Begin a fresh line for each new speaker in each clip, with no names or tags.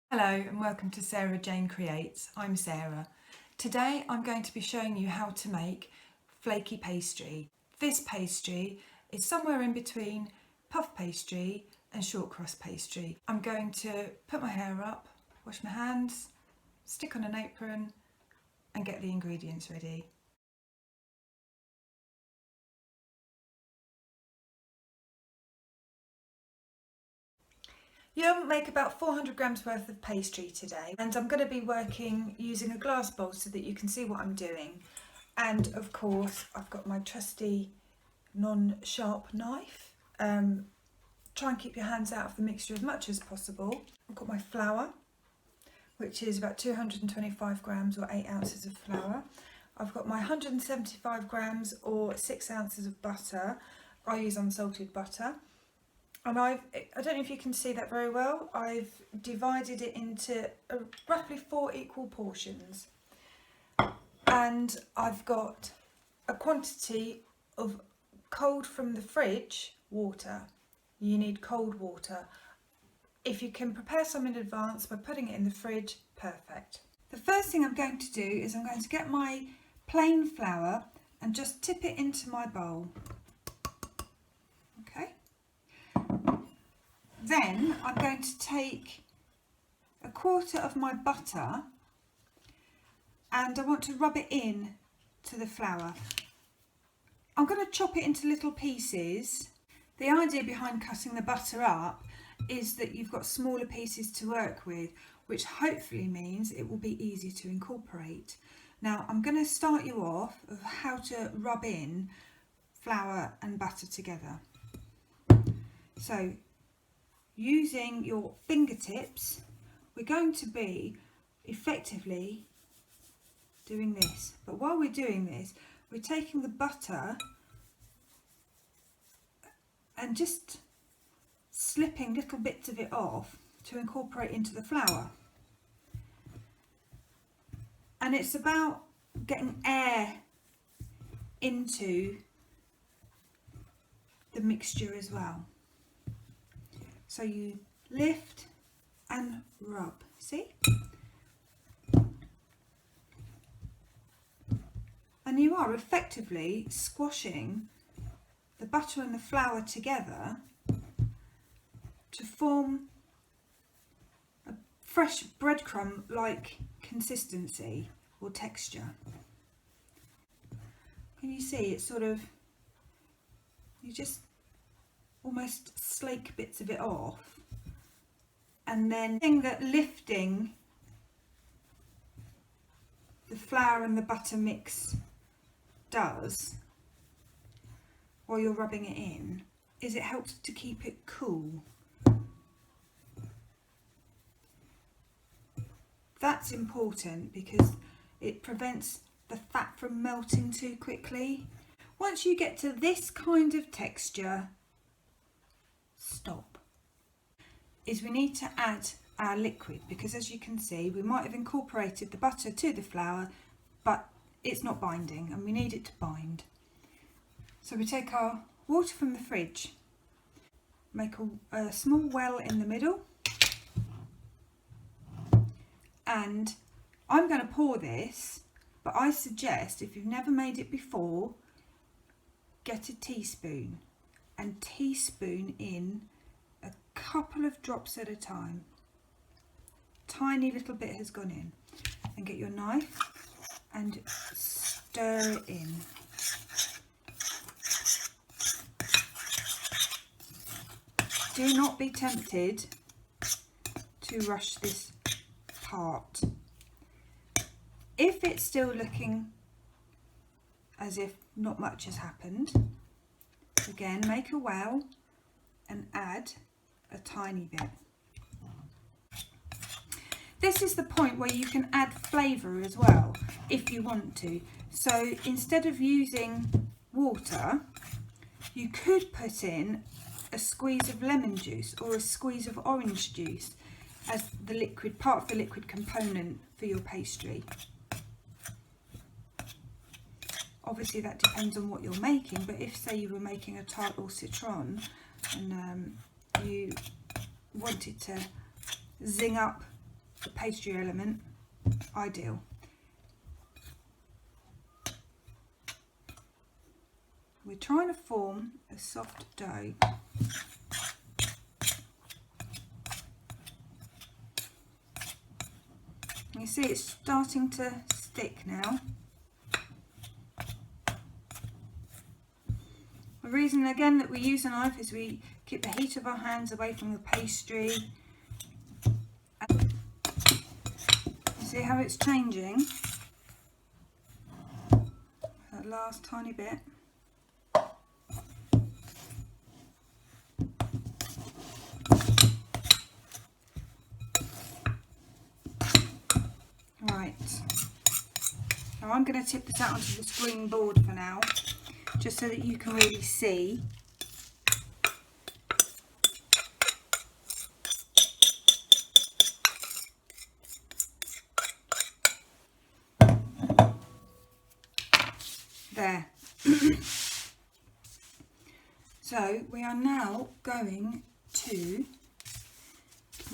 Hello and welcome to SarahJane Creates. I'm Sarah. Today I'm going to be showing you how to make flaky pastry. This pastry is somewhere in between puff pastry and short crust pastry. I'm going to put my hair up, wash my hands, stick on an apron and get the ingredients ready. You'll make about 400 grams worth of pastry today, and I'm going to be working using a glass bowl so that you can see what I'm doing. And of course I've got my trusty non-sharp knife. Try and keep your hands out of the mixture as much as possible. I've got my flour, which is about 225 grams or 8 ounces of flour. I've got my 175 grams or 6 ounces of butter. I use unsalted butter. And I don't know if you can see that very well, I've divided it into roughly 4 equal portions. And I've got a quantity of cold from the fridge water. You need cold water. If you can prepare some in advance by putting it in the fridge, perfect. The first thing I'm going to do is I'm going to get my plain flour and just tip it into my bowl. Okay. Then I'm going to take a quarter of my butter and I want to rub it in to the flour. I'm going to chop it into little pieces. The idea behind cutting the butter up is that you've got smaller pieces to work with, which hopefully means it will be easy to incorporate. Now I'm going to start you off of how to rub in flour and butter together. So using your fingertips, we're going to be effectively doing this. But while we're doing this, we're taking the butter and just slipping little bits of it off to incorporate into the flour. And it's about getting air into the mixture as well. So you lift and rub, see? And you are effectively squashing the butter and the flour together to form a fresh breadcrumb-like consistency or texture. Can you see it's sort of, you just almost slake bits of it off, and then the thing that lifting the flour and the butter mix does while you're rubbing it in is it helps to keep it cool. That's important because it prevents the fat from melting too quickly. Once you get to this kind of texture, stop. We need to add our liquid, because as you can see we might have incorporated the butter to the flour but it's not binding and we need it to bind. So we take our water from the fridge, make a small well in the middle, and I'm going to pour this, but I suggest if you've never made it before, get a teaspoon and teaspoon in a couple of drops at a time. Tiny little bit has gone in, and get your knife and stir it in. Do not be tempted to rush this part. If it's still looking as if not much has happened, again make a well and add a tiny bit. This is the point where you can add flavour as well if you want to. So instead of using water, you could put in a squeeze of lemon juice or a squeeze of orange juice as the liquid, part of the liquid component for your pastry. Obviously that depends on what you're making, but if say you were making a tart or citron and you wanted to zing up the pastry element, ideal. We're trying to form a soft dough. You see it's starting to stick now. The reason again that we use a knife is we keep the heat of our hands away from the pastry. See how it's changing? That last tiny bit. Right. Now I'm going to tip this out onto the screen board for now, just so that you can really see. There. So we are now going to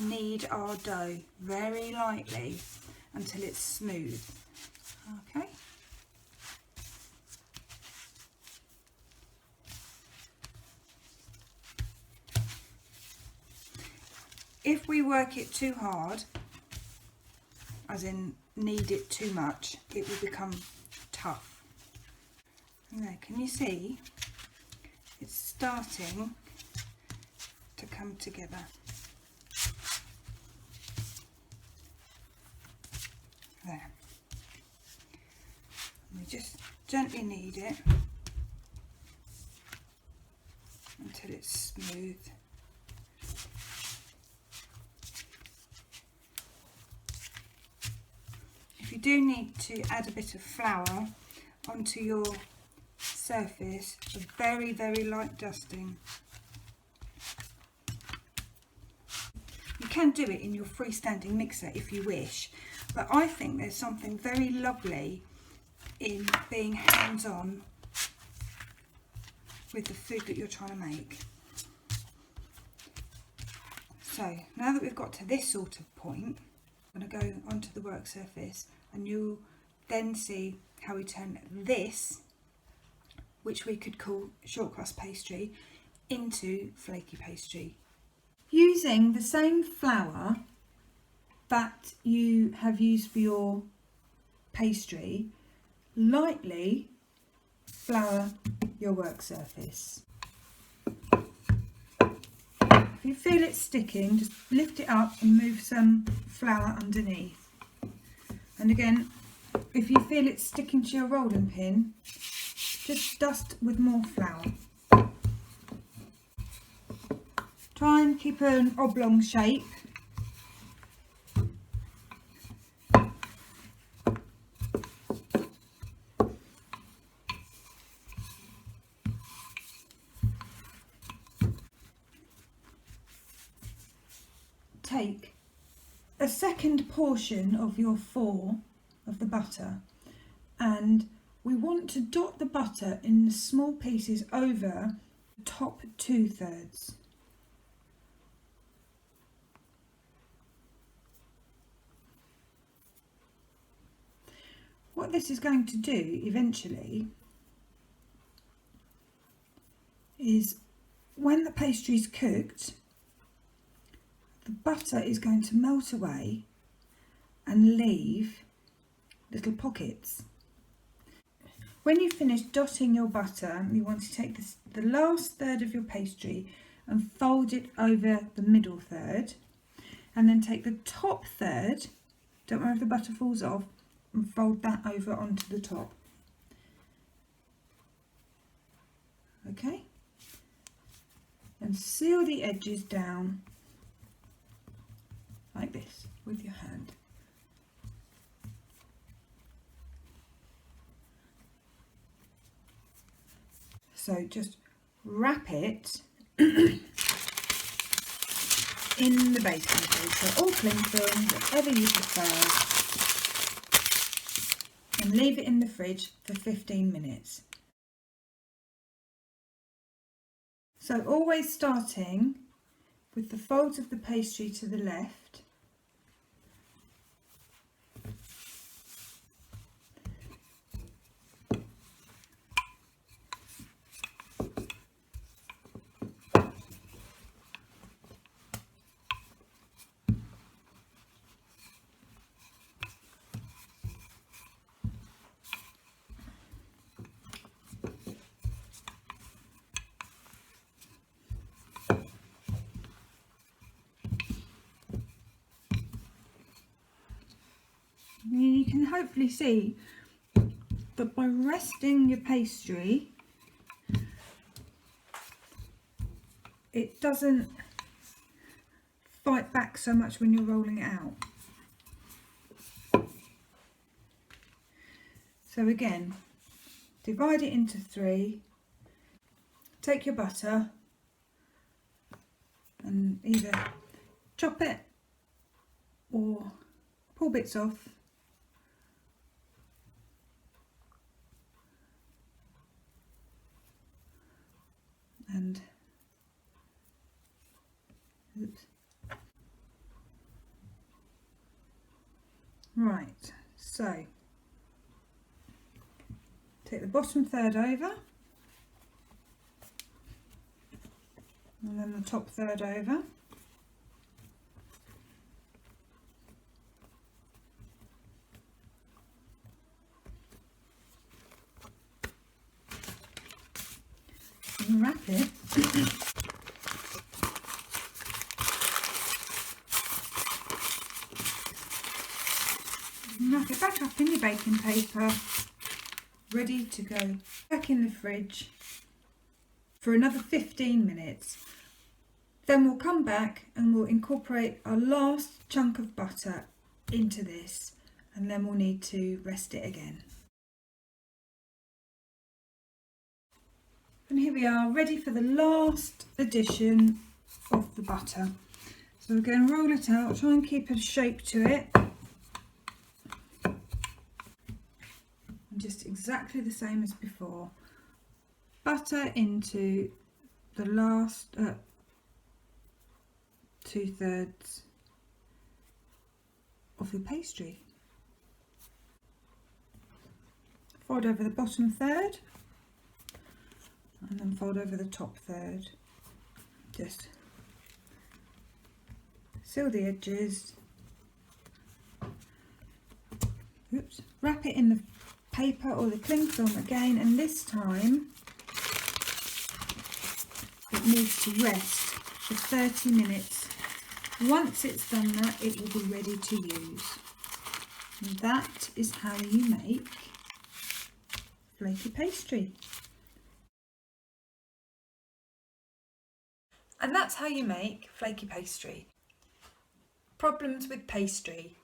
knead our dough very lightly until it's smooth. Okay. If we work it too hard, as in knead it too much, it will become tough. And there, can you see? It's starting to come together. There. And we just gently knead it until it's smooth. If you do need to add a bit of flour onto your surface, a very, very light dusting. You can do it in your freestanding mixer if you wish, but I think there's something very lovely in being hands-on with the food that you're trying to make. So now that we've got to this sort of point, I'm going to go onto the work surface and you'll then see how we turn this, which we could call short crust pastry, into flaky pastry. Using the same flour that you have used for your pastry, lightly flour your work surface. If you feel it sticking, just lift it up and move some flour underneath. And again, if you feel it sticking to your rolling pin, just dust with more flour. Try and keep an oblong shape. Take a second portion of your 4 of the butter, and we want to dot the butter in small pieces over the top 2/3. What this is going to do eventually is, when the pastry is cooked, the butter is going to melt away and leave little pockets. When you finish dotting your butter, you want to take the last third of your pastry and fold it over the middle third, and then take the top third, don't worry if the butter falls off, and fold that over onto the top. Okay? And seal the edges down like this with your hand. So just wrap it in the baking paper or cling film, whatever you prefer, and leave it in the fridge for 15 minutes. So always starting with the folds of the pastry to the left hopefully see that by resting your pastry, it doesn't fight back so much when you're rolling it out. So again, divide it into 3, take your butter and either chop it or pull bits off, and oops. Right, so take the bottom third over and then the top third over. And wrap it. Wrap it back up in your baking paper, ready to go back in the fridge for another 15 minutes. Then we'll come back and we'll incorporate our last chunk of butter into this, and then we'll need to rest it again. And here we are, ready for the last addition of the butter. So we're going to roll it out, try and keep a shape to it. And just exactly the same as before. Butter into the last 2/3 of the pastry. Fold over the bottom third and then fold over the top third. Just seal the edges. Oops. Wrap it in the paper or the cling film again, and this time it needs to rest for 30 minutes. Once it's done that, it will be ready to use. And that is how you make flaky pastry. And that's how you make flaky pastry. Problems with pastry.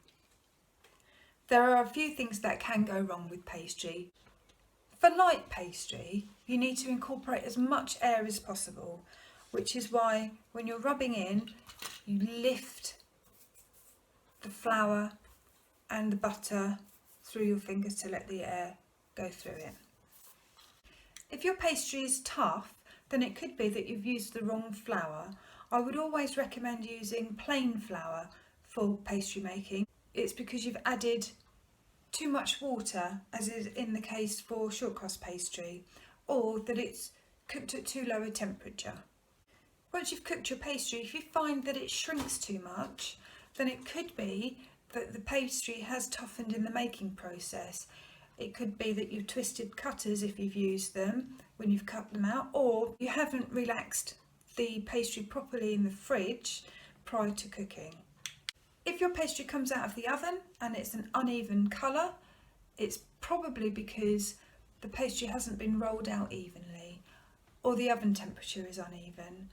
There are a few things that can go wrong with pastry. For light pastry, you need to incorporate as much air as possible, which is why when you're rubbing in, you lift the flour and the butter through your fingers to let the air go through it. If your pastry is tough, then it could be that you've used the wrong flour. I would always recommend using plain flour for pastry making. It's because you've added too much water, as is in the case for short crust pastry, or that it's cooked at too low a temperature. Once you've cooked your pastry, if you find that it shrinks too much, then it could be that the pastry has toughened in the making process. It could be that you've twisted cutters if you've used them when you've cut them out, or you haven't relaxed the pastry properly in the fridge prior to cooking. If your pastry comes out of the oven and it's an uneven colour, it's probably because the pastry hasn't been rolled out evenly, or the oven temperature is uneven.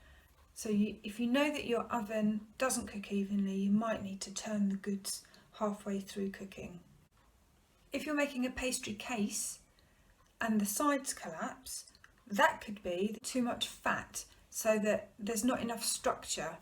So if you know that your oven doesn't cook evenly, you might need to turn the goods halfway through cooking. If you're making a pastry case and the sides collapse, that could be too much fat, so that there's not enough structure